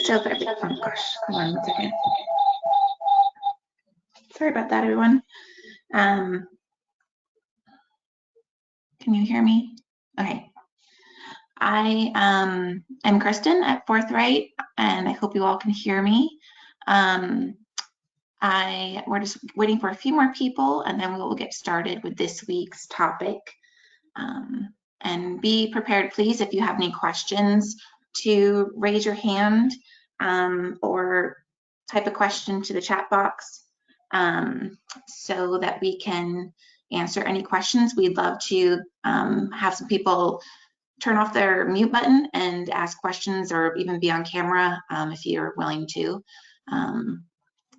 So perfect. Oh gosh, hold on 1 second. Sorry about that, everyone. Can you hear me? Okay. I am Kristen at Forthright, and I hope you all can hear me. We're just waiting for a few more people, and then we will get started with this week's topic. And be prepared, please, if you have any questions, to raise your hand or type a question to the chat box so that we can answer any questions. We'd love to have some people turn off their mute button and ask questions, or even be on camera if you're willing to.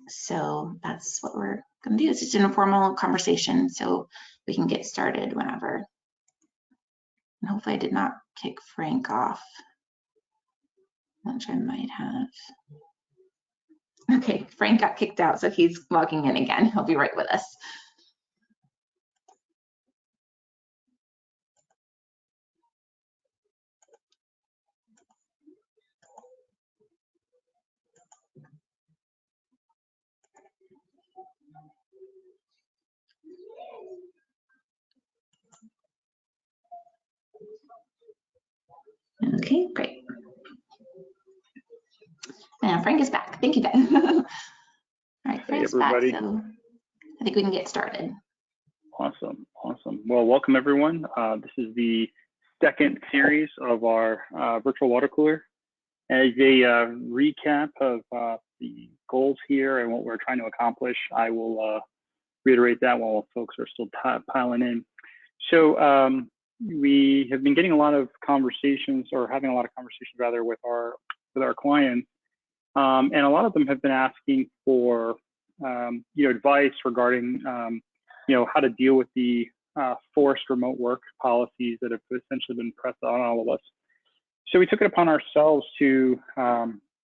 So that's what we're going to do. It's just an informal conversation, so we can get started whenever. And hopefully I did not kick Frank off, which I might have. Okay, Frank got kicked out, so he's logging in again. He'll be right with us. Okay, great. And Frank is back. Thank you, Ben. All right, Frank's back, so I think we can get started. Awesome, awesome. Well, welcome everyone. This is the second series of our virtual water cooler. As a recap of the goals here and what we're trying to accomplish, I will reiterate that while folks are still piling in. So we have been getting a lot of conversations, or having a lot of conversations rather, with our clients, and a lot of them have been asking for advice regarding how to deal with the forced remote work policies that have essentially been pressed on all of us. So we took it upon ourselves to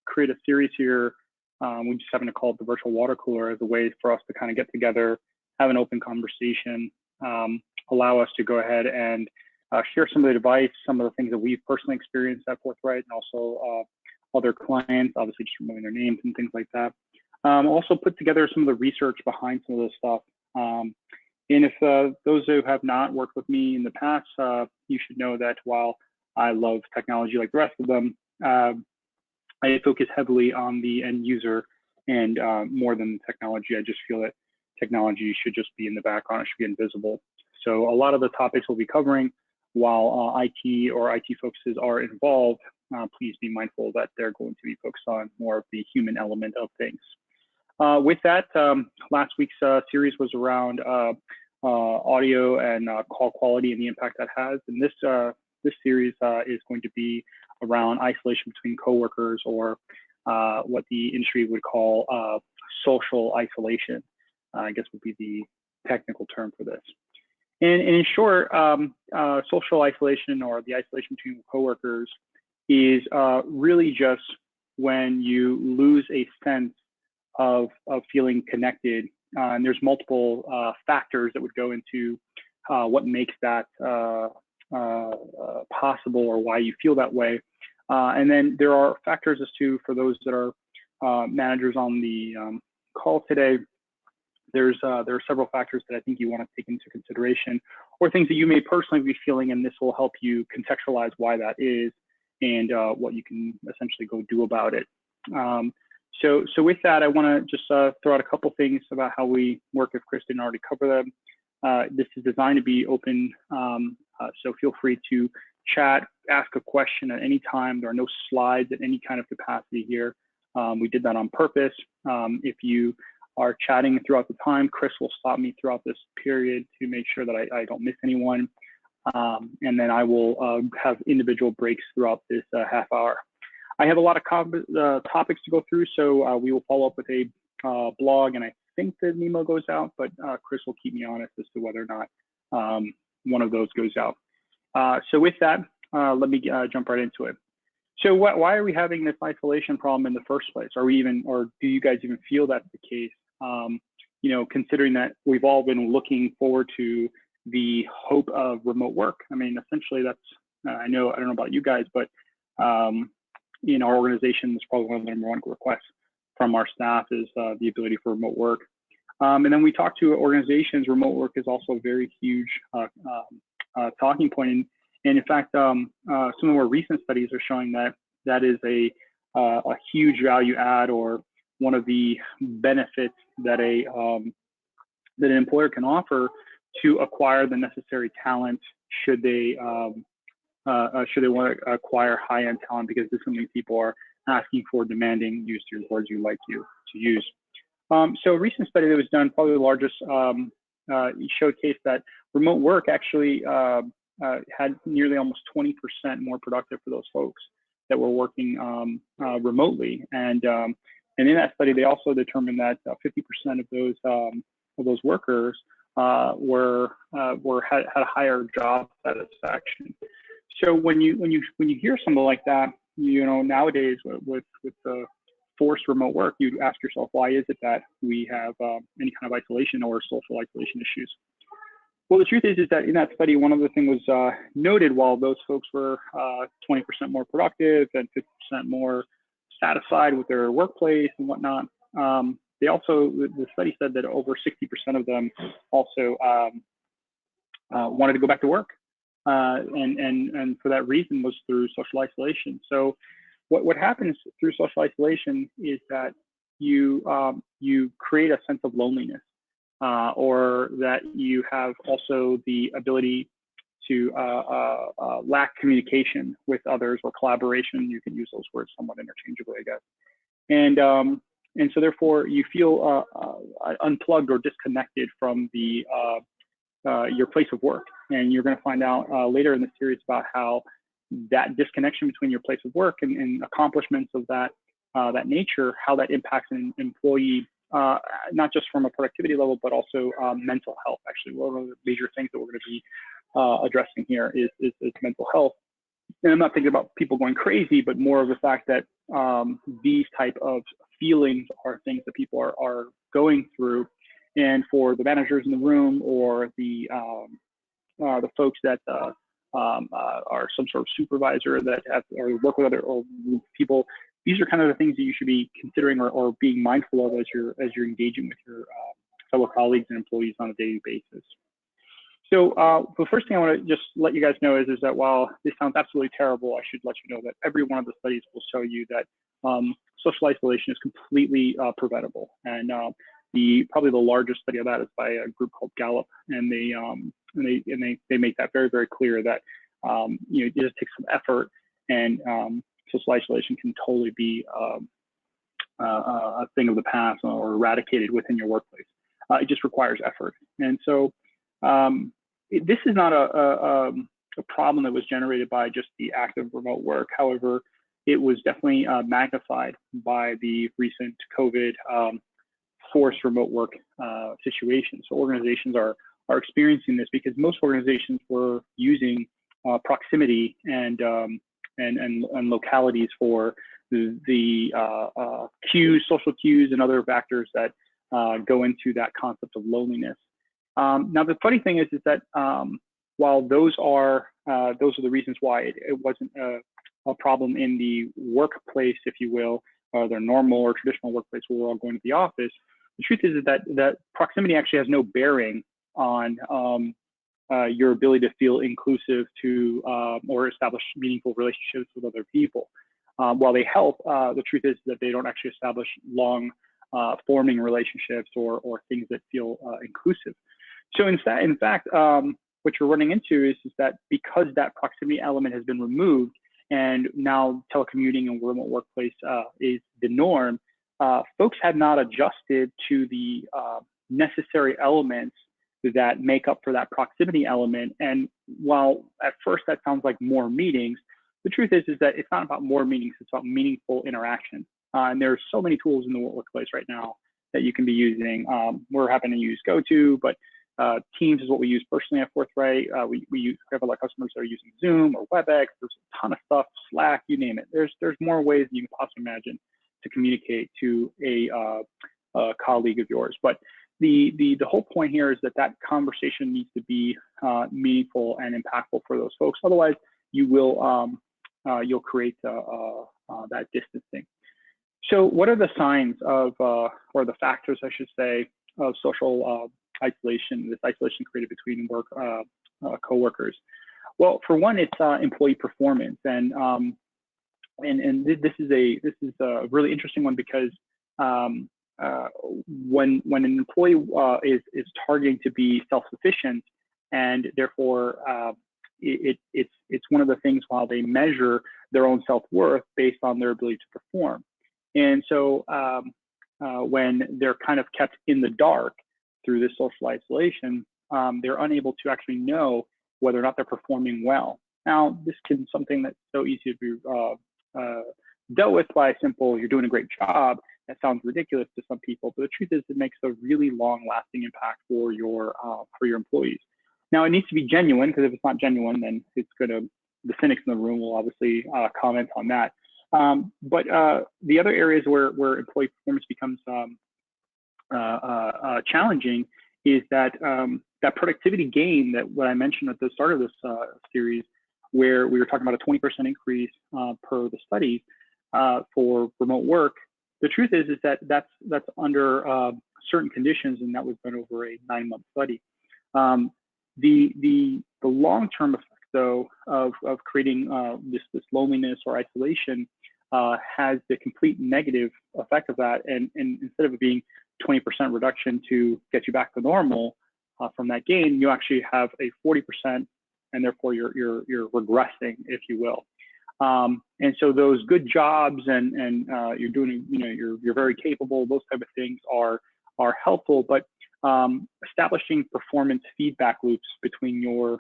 create a series here. We just happen to call it the virtual water cooler, as a way for us to kind of get together, have an open conversation, allow us to go ahead and share some of the advice, some of the things that we've personally experienced at Forthright, and also other clients, obviously just removing their names and things like that. Also put together some of the research behind some of this stuff. And if those who have not worked with me in the past, you should know that while I love technology like the rest of them, I focus heavily on the end user, and more than the technology. I just feel that technology should just be in the background, it should be invisible. So a lot of the topics we'll be covering, while IT or IT focuses are involved, please be mindful that they're going to be focused on more of the human element of things. With that, last week's series was around audio and call quality and the impact that has. And this series is going to be around isolation between coworkers, or what the industry would call social isolation, I guess would be the technical term for this. And in short, social isolation, or the isolation between coworkers, is really just when you lose a sense of feeling connected. And there's multiple factors that would go into what makes that possible, or why you feel that way. And then there are factors as to, for those that are managers on the call today, there are several factors that I think you want to take into consideration, or things that you may personally be feeling, and this will help you contextualize why that is, and what you can essentially go do about it. So with that, I want to just throw out a couple things about how we work, if Chris didn't already cover them. This is designed to be open, so feel free to chat, ask a question at any time. There are no slides at any kind of capacity here. We did that on purpose. If you are chatting throughout the time, Chris will stop me throughout this period to make sure that I don't miss anyone. And then I will have individual breaks throughout this half hour. I have a lot of topics to go through, so we will follow up with a blog, and I think the memo goes out, but Chris will keep me honest as to whether or not one of those goes out. So with that, let me jump right into it. So why are we having this isolation problem in the first place? Are we even, or do you guys even feel that's the case? Considering that we've all been looking forward to the hope of remote work. I mean, essentially that's, I don't know about you guys, but in our organization, it's probably one of the #1 requests from our staff is the ability for remote work. And then we talk to organizations. Remote work is also a very huge talking point. And in fact, some of our recent studies are showing that that is a huge value add, or one of the benefits that that an employer can offer to acquire the necessary talent should they want to acquire high-end talent, because this is something people are asking for, demanding, use your words you like to use. So a recent study that was done, probably the largest, showcased that remote work actually had nearly almost 20% more productive for those folks that were working remotely. And in that study, they also determined that 50% of those workers had a higher job satisfaction. So when you hear something like that, nowadays with the forced remote work, you ask yourself, why is it that we have any kind of isolation or social isolation issues? Well, the truth is that in that study, one of the things was noted, while those folks were 20% more productive and 50% more satisfied with their workplace and whatnot, they also, the study said that over 60% of them also wanted to go back to work. And for that reason was through social isolation. So what happens through social isolation is that you create a sense of loneliness, or that you have also the ability to lack communication with others, or collaboration. You can use those words somewhat interchangeably, I guess. And so therefore you feel unplugged or disconnected from your place of work. And you're going to find out later in the series about how that disconnection between your place of work and accomplishments of that nature, how that impacts an employee, not just from a productivity level, but also mental health. Actually, one of the major things that we're going to be addressing here is mental health. And I'm not thinking about people going crazy, but more of the fact that these type of feelings are things that people are going through. And for the managers in the room, or the folks that are some sort of supervisor that have, or work with other people, these are kind of the things that you should be considering or being mindful of as you're engaging with your fellow colleagues and employees on a daily basis. So the first thing I want to just let you guys know is that while this sounds absolutely terrible, I should let you know that every one of the studies will show you that social isolation is completely preventable. And probably the largest study of that is by a group called Gallup, and they make that very, very clear that it just takes some effort, and social isolation can totally be a thing of the past or eradicated within your workplace. It just requires effort. And so this is not a problem that was generated by just the act of remote work. However, it was definitely magnified by the recent COVID forced remote work situation. So organizations are experiencing this because most organizations were using proximity and localities for the cues, social cues, and other factors that go into that concept of loneliness. Now, the funny thing is that while those are the reasons why it wasn't a problem in the workplace, if you will, or their normal or traditional workplace where we're all going to the office, the truth is that proximity actually has no bearing on your ability to feel inclusive to or establish meaningful relationships with other people. While they help, the truth is that they don't actually establish long forming relationships or things that feel inclusive. So in fact, what you're running into is that because that proximity element has been removed, and now telecommuting and remote workplace is the norm, folks have not adjusted to the necessary elements that make up for that proximity element. And while at first that sounds like more meetings, the truth is that it's not about more meetings, it's about meaningful interaction. And there's so many tools in the workplace right now that you can be using. We're having to use GoTo, but Teams is what we use personally at Forthright. We have a lot of customers that are using Zoom or WebEx. There's a ton of stuff, Slack, you name it. There's more ways than you can possibly imagine to communicate to a colleague of yours. But the whole point here is that conversation needs to be meaningful and impactful for those folks. Otherwise, you will you'll create that distancing. So what are the signs of, or the factors, I should say, of social isolation, this isolation created between work coworkers? Well, for one, it's employee performance, and this is a really interesting one because when an employee is targeting to be self-sufficient, and therefore it's one of the things while they measure their own self-worth based on their ability to perform. And so when they're kind of kept in the dark through this social isolation, they're unable to actually know whether or not they're performing well. Now, this can be something that's so easy to be dealt with by a simple, you're doing a great job. That sounds ridiculous to some people, but the truth is it makes a really long-lasting impact for your employees. Now, it needs to be genuine, because if it's not genuine, then it's going to, the cynics in the room will obviously comment on that. But the other areas where employee performance becomes challenging is that that productivity gain that what I mentioned at the start of this series, where we were talking about a 20% increase per the studies for remote work. The truth is that that's under certain conditions, and that was done over a 9-month study. The long-term effect, though, of creating this loneliness or isolation has the complete negative effect of that. And instead of it being 20% reduction to get you back to normal from that gain, you actually have a 40%, and therefore you're regressing, if you will. And so those good jobs and you're doing, you're very capable, those type of things are helpful, but establishing performance feedback loops between your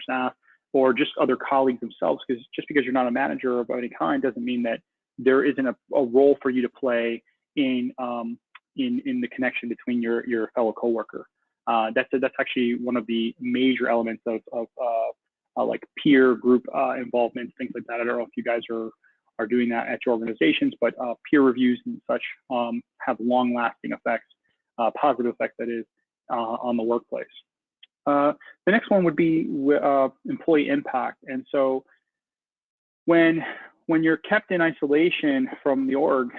staff or just other colleagues themselves, because just because you're not a manager of any kind doesn't mean that there isn't a role for you to play in the connection between your fellow coworker. That's actually one of the major elements of like peer group involvement, things like that. I don't know if you guys are doing that at your organizations, but peer reviews and such have long-lasting effects, positive effects, that is, on the workplace. The next one would be employee impact. And so when you're kept in isolation from the org,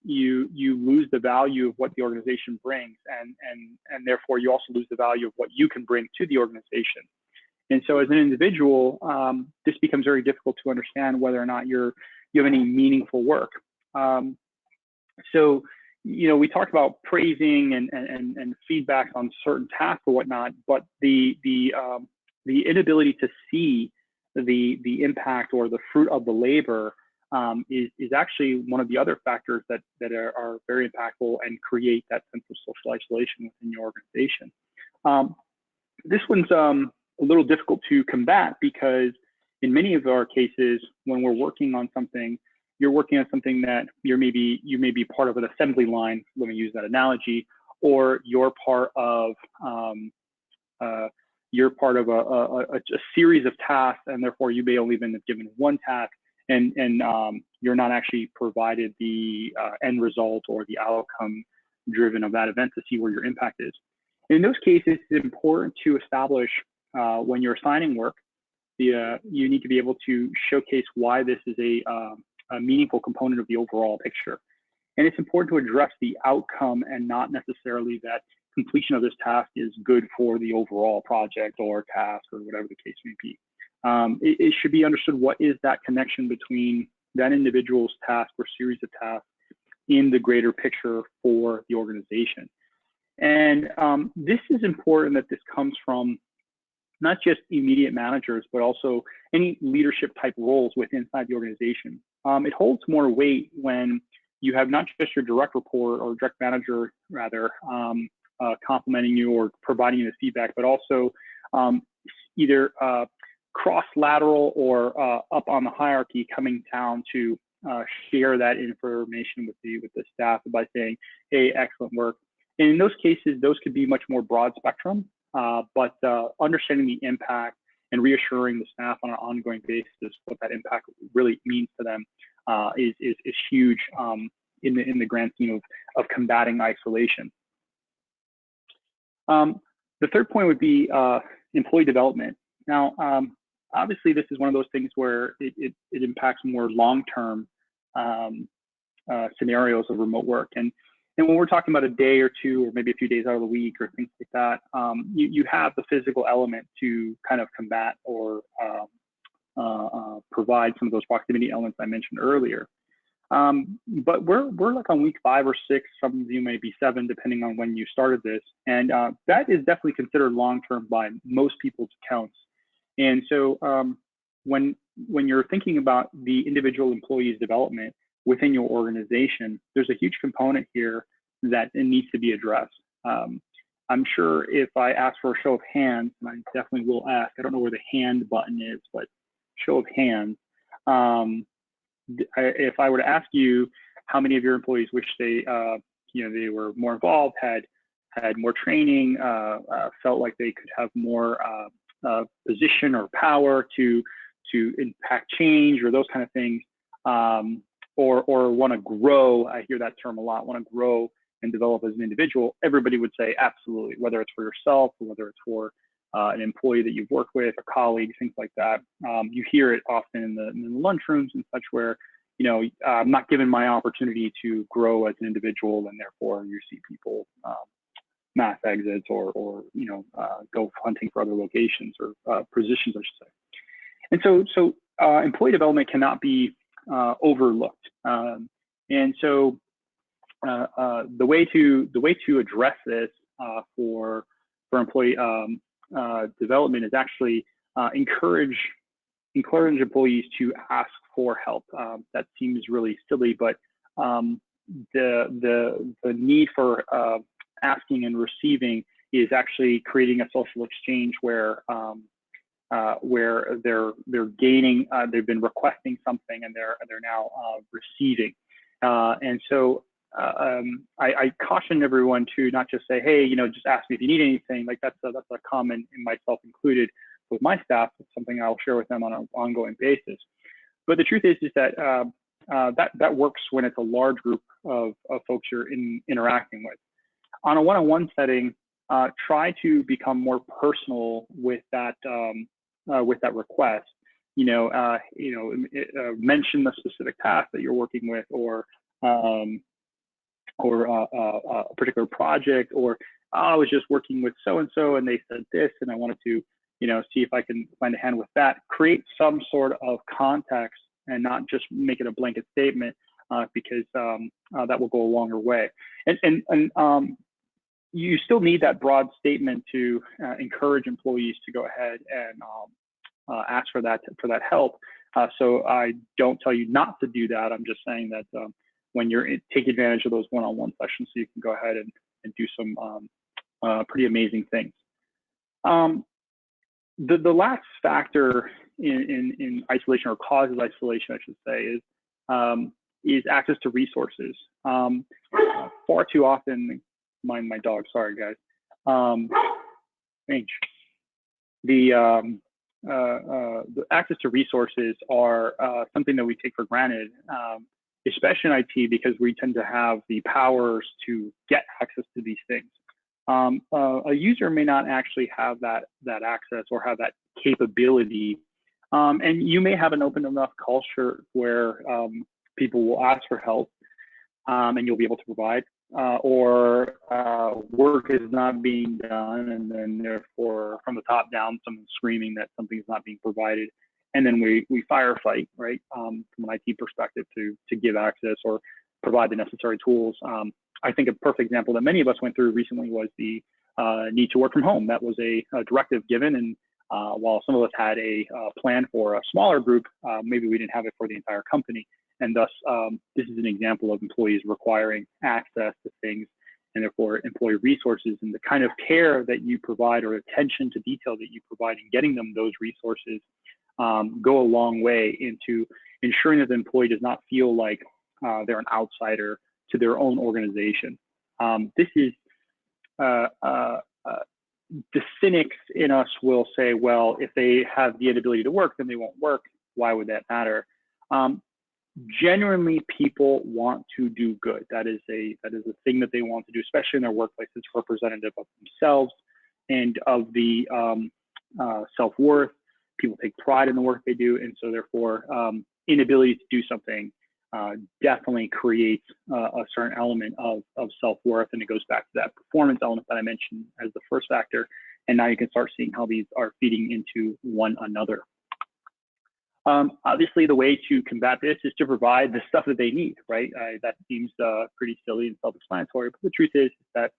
you lose the value of what the organization brings, and therefore you also lose the value of what you can bring to the organization. And so as an individual, this becomes very difficult to understand whether or not you have any meaningful work. So, we talked about praising and feedback on certain tasks or whatnot, but the inability to see the impact or the fruit of the labor is actually one of the other factors that are very impactful and create that sense of social isolation within your organization. This one's a little difficult to combat, because in many of our cases, when we're working on something, you're working on something that you may be part of an assembly line, let me use that analogy, or you're part of a series of tasks, and therefore you may only been given one task, and you're not actually provided the end result or the outcome driven of that event to see where your impact is. In those cases, it's important to establish when you're assigning work, you need to be able to showcase why this is a meaningful component of the overall picture. And it's important to address the outcome and not necessarily that completion of this task is good for the overall project or task or whatever the case may be. It should be understood what is that connection between that individual's task or series of tasks in the greater picture for the organization. And this is important that this comes from not just immediate managers, but also any leadership type roles within inside the organization. It holds more weight when you have not just your direct report or direct manager, rather, complimenting you or providing you the feedback, but also either cross-lateral or up on the hierarchy coming down to share that information with the staff by saying, hey, excellent work. And in those cases, those could be much more broad spectrum, but understanding the impact and reassuring the staff on an ongoing basis what that impact really means to them is huge in the grand scheme of combating isolation. The third point would be employee development. Now, obviously this is one of those things where it impacts more long-term scenarios of remote work. And when we're talking about a day or two, or maybe a few days out of the week or things like that, you have the physical element to kind of combat or provide some of those proximity elements I mentioned earlier. But we're like on week 5 or 6, some of you may be 7, depending on when you started this. And that is definitely considered long-term by most people's accounts. And so when you're thinking about the individual employee's development within your organization, there's a huge component here that it needs to be addressed. I'm sure if I ask for a show of hands, and I definitely will ask, I don't know where the hand button is, but show of hands. If I were to ask you how many of your employees wish they, they were more involved, had more training, felt like they could have more position or power to impact change or those kind of things, or want to grow, I hear that term a lot, want to grow and develop as an individual, everybody would say absolutely, whether it's for yourself or whether it's for an employee that you've worked with, or colleagues, things like that. You hear it often in the lunchrooms and such, where I'm not given my opportunity to grow as an individual, and therefore you see people mass exits or go hunting for other locations or positions, I should say. And so employee development cannot be overlooked. And so the way to address this for employee development is actually encourage employees to ask for help. That seems really silly, but the need for asking and receiving is actually creating a social exchange where they're gaining, they've been requesting something and they're now receiving. And so I caution everyone to not just say, hey, just ask me if you need anything. Like that's a common, in myself included, with my staff. It's something I'll share with them on an ongoing basis. But the truth is that that works when it's a large group of folks you're interacting with. On a one-on-one setting, try to become more personal with that request. Mention the specific task that you're working with, or a particular project, or I was just working with so-and-so and they said this and I wanted to see if I can find a hand with that. Create some sort of context and not just make it a blanket statement, because that will go a longer way. And you still need that broad statement to encourage employees to go ahead and ask for that help. So I don't tell you not to do that. I'm just saying that when you're take advantage of those one-on-one sessions, so you can go ahead and do some pretty amazing things. The last factor in isolation, or causes isolation, I should say, is access to resources. Far too often, mind my dog, sorry guys. The access to resources are something that we take for granted, especially in IT, because we tend to have the powers to get access to these things. A user may not actually have that access or have that capability, and you may have an open enough culture where people will ask for help, and you'll be able to provide, or work is not being done, and then therefore from the top down, someone's screaming that something is not being provided, and then we firefight, right, from an IT perspective to give access or provide the necessary tools. I think a perfect example that many of us went through recently was the need to work from home. That was a directive given, and while some of us had a plan for a smaller group, maybe we didn't have it for the entire company. And thus, this is an example of employees requiring access to things, and therefore employee resources, and the kind of care that you provide or attention to detail that you provide in getting them those resources go a long way into ensuring that the employee does not feel like they're an outsider to their own organization. This is the cynics in us will say, well, if they have the inability to work, then they won't work. Why would that matter? Genuinely, people want to do good. That is a thing that they want to do, especially in their workplace. It's representative of themselves and of the self-worth People take pride in the work they do, and so therefore inability to do something definitely creates a certain element of self-worth, and it goes back to that performance element that I mentioned as the first factor. And now you can start seeing how these are feeding into one another. Obviously, the way to combat this is to provide the stuff that they need, right? That seems pretty silly and self-explanatory, but the truth is that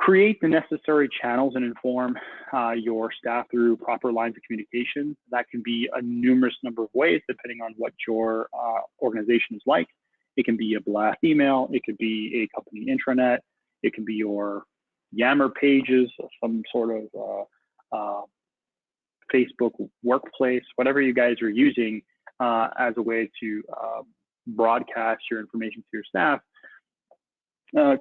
create the necessary channels and inform your staff through proper lines of communication. That can be a numerous number of ways, depending on what your organization is like. It can be a blast email, it could be a company intranet, it can be your Yammer pages, some sort of Facebook workplace, whatever you guys are using as a way to broadcast your information to your staff.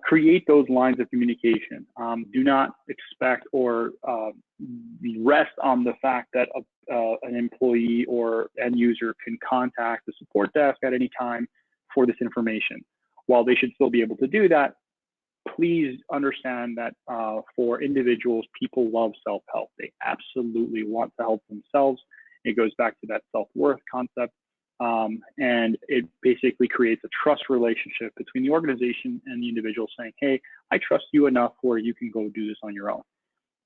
Create those lines of communication. Do not expect or rest on the fact that an employee or end user can contact the support desk at any time for this information. While they should still be able to do that, please understand that for individuals, people love self-help. They absolutely want to help themselves. It goes back to that self-worth concept. And it basically creates a trust relationship between the organization and the individual saying, hey, I trust you enough where you can go do this on your own.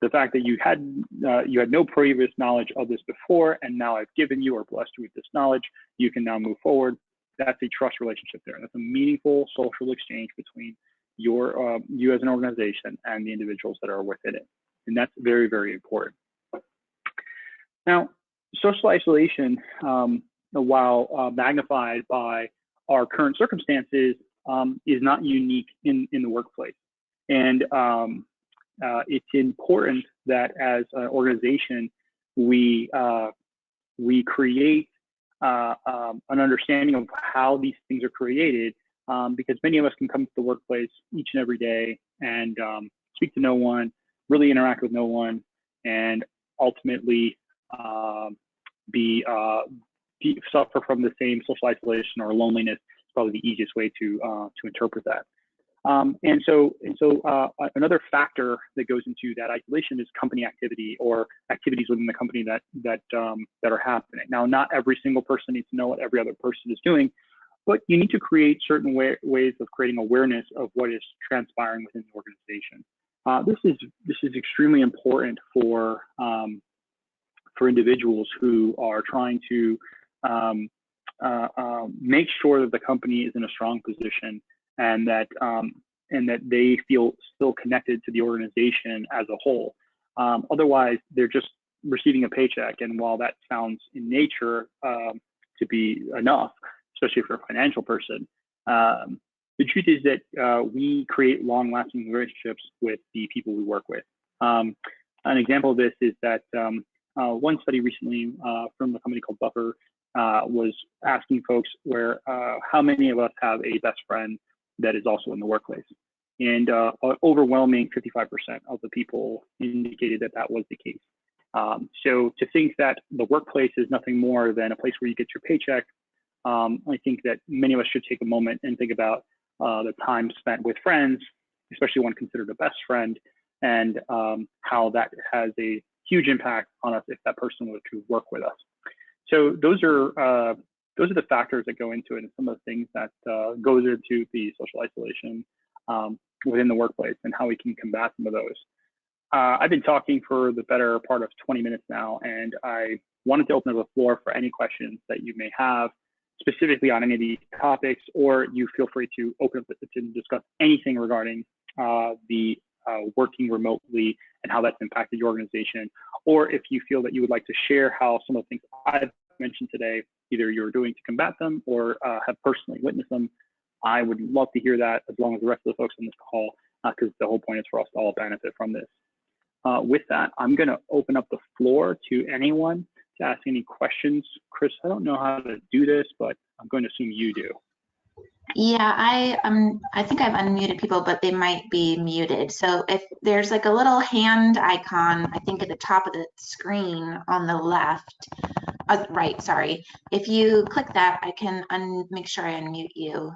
The fact that you had no previous knowledge of this before, and now I've given you or blessed you with this knowledge, you can now move forward. That's a trust relationship there. That's a meaningful social exchange between you as an organization and the individuals that are within it. And that's very, very important. Now, social isolation, while magnified by our current circumstances, is not unique in the workplace. And it's important that as an organization, we create an understanding of how these things are created, because many of us can come to the workplace each and every day and speak to no one, really interact with no one, and ultimately suffer from the same social isolation or loneliness. Is probably the easiest way to interpret that. And so another factor that goes into that isolation is company activity or activities within the company that are happening. Now, not every single person needs to know what every other person is doing, but you need to create certain ways of creating awareness of what is transpiring within the organization. This is extremely important for individuals who are trying to make sure that the company is in a strong position and that they feel still connected to the organization as a whole. Otherwise, they're just receiving a paycheck, and while that sounds in nature to be enough, especially for a financial person, the truth is that we create long-lasting relationships with the people we work with. An example of this is that one study recently from a company called Buffer was asking folks how many of us have a best friend that is also in the workplace. And overwhelming 55% of the people indicated that was the case. So to think that the workplace is nothing more than a place where you get your paycheck, I think that many of us should take a moment and think about the time spent with friends, especially one considered a best friend, and how that has a huge impact on us if that person were to work with us. So those are the factors that go into it, and some of the things that goes into the social isolation within the workplace and how we can combat some of those. I've been talking for the better part of 20 minutes now, and I wanted to open up the floor for any questions that you may have specifically on any of these topics, or you feel free to open up to discuss anything regarding the working remotely and how that's impacted your organization, or if you feel that you would like to share how some of the things I've mentioned today, either you're doing to combat them or have personally witnessed them. I would love to hear that, as long as the rest of the folks on this call, because the whole point is for us to all benefit from this. With that, I'm going to open up the floor to anyone to ask any questions. Chris, I don't know how to do this, but I'm going to assume you do. Yeah, I think I've unmuted people, but they might be muted. So if there's like a little hand icon, I think at the top of the screen on the left, right, sorry. If you click that, I can make sure I unmute you.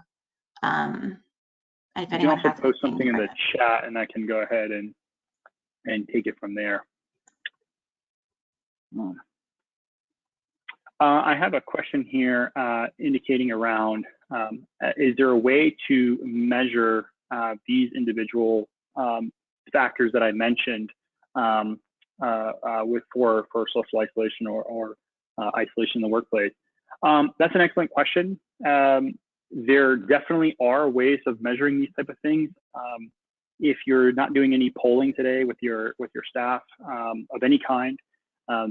If you can also post something in the chat, and I can go ahead and take it from there. I have a question here indicating around, is there a way to measure these individual factors that I mentioned for social isolation or isolation in the workplace? That's an excellent question. There definitely are ways of measuring these type of things. If you're not doing any polling today with your staff of any kind,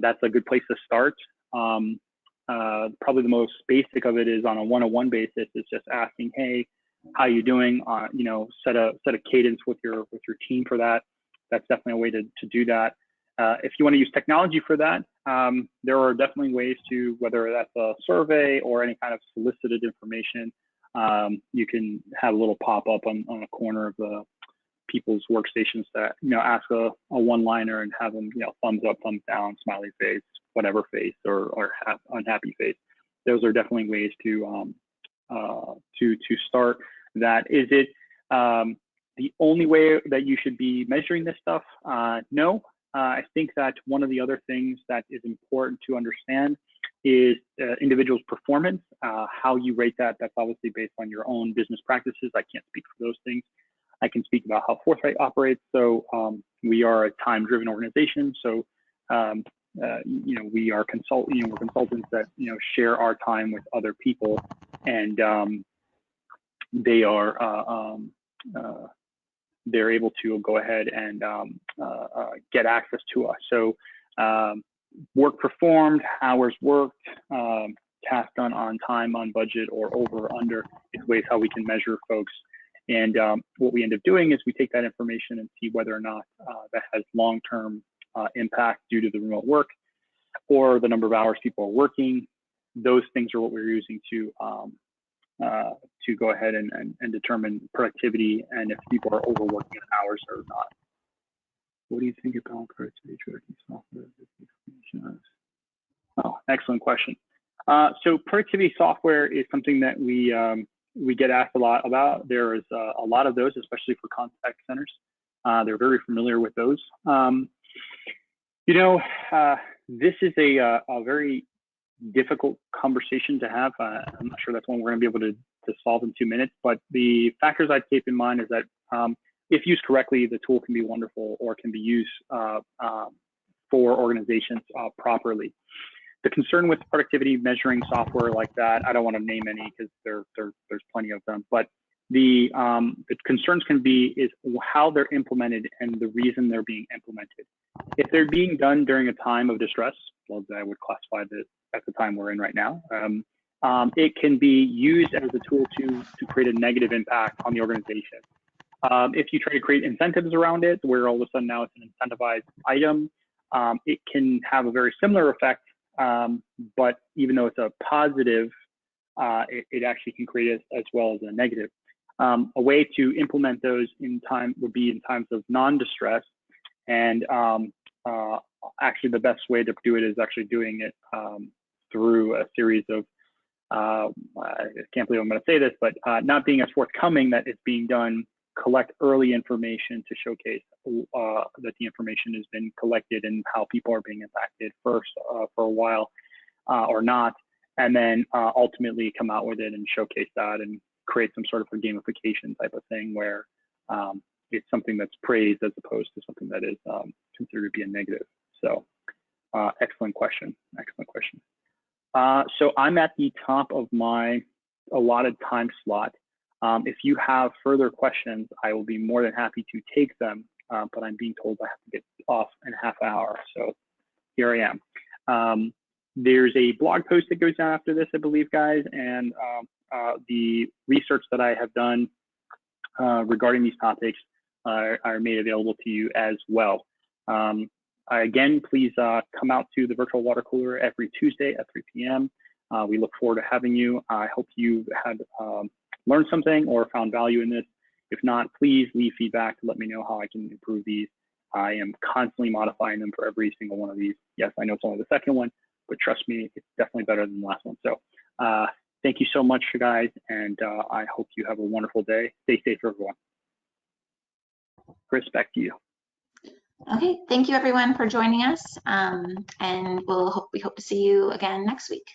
that's a good place to start. Probably the most basic of it is on a one-on-one basis. It's just asking, hey, how you doing? You know, set a cadence with your team for that. That's definitely a way to do that. If you want to use technology for that, there are definitely ways to, whether that's a survey or any kind of solicited information, you can have a little pop-up on a corner of the people's workstations that, you know, ask a one-liner and have them, you know, thumbs up, thumbs down, smiley face, whatever face, or unhappy face. Those are definitely ways to start that. Is it the only way that you should be measuring this stuff? No. I think that one of the other things that is important to understand is individuals' performance. How you rate that, that's obviously based on your own business practices. I can't speak for those things. I can speak about how Forthright operates. So we are a time-driven organization. So you know, we're consultants that, you know, share our time with other people, and they are they're able to go ahead and get access to us. So work performed, hours worked, tasks done on time, on budget, or over or under is ways how we can measure folks. And what we end up doing is we take that information and see whether or not that has long-term impact due to the remote work or the number of hours people are working. Those things are what we're using to go ahead and determine productivity and if people are overworking hours or not. What do you think about productivity tracking software? Oh, excellent question. So productivity software is something that we get asked a lot about. There is a lot of those, especially for contact centers. They're very familiar with those. You know, this is a very difficult conversation to have. I'm not sure that's one we're going to be able to solve in 2 minutes, but the factors I'd keep in mind is that if used correctly, the tool can be wonderful or can be used for organizations properly. The concern with productivity measuring software like that, I don't want to name any because there's plenty of them, but the concerns can be is how they're implemented and the reason they're being implemented. If they're being done during a time of distress, well, I would classify that at the time we're in right now, it can be used as a tool to create a negative impact on the organization. If you try to create incentives around it, where all of a sudden now it's an incentivized item, it can have a very similar effect, but even though it's a positive, it actually can create it as well as a negative. A way to implement those in time would be in times of non-distress, and actually the best way to do it is actually doing it through a series of, I can't believe I'm going to say this, but not being as forthcoming that it's being done, collect early information to showcase that the information has been collected and how people are being impacted first for a while or not, and then ultimately come out with it and showcase that and create some sort of a gamification type of thing where it's something that's praised as opposed to something that is considered to be a negative. So excellent question, excellent question. So I'm at the top of my allotted time slot. If you have further questions, I will be more than happy to take them, but I'm being told I have to get off in a half hour, so here I am. There's a blog post that goes down after this, I believe, guys, and the research that I have done regarding these topics are made available to you as well. Again, please come out to the virtual water cooler every Tuesday at 3 p.m. We look forward to having you. I hope you had learned something or found value in this. If not, please leave feedback to let me know how I can improve these. I am constantly modifying them for every single one of these. Yes, I know it's only the second one, but trust me, it's definitely better than the last one. So thank you so much, guys, and I hope you have a wonderful day. Stay safe, everyone. Chris, back to you. Okay, thank you everyone for joining us, and we hope to see you again next week.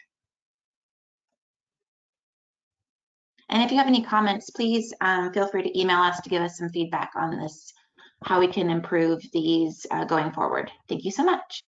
And if you have any comments, please feel free to email us to give us some feedback on this, how we can improve these going forward. Thank you so much.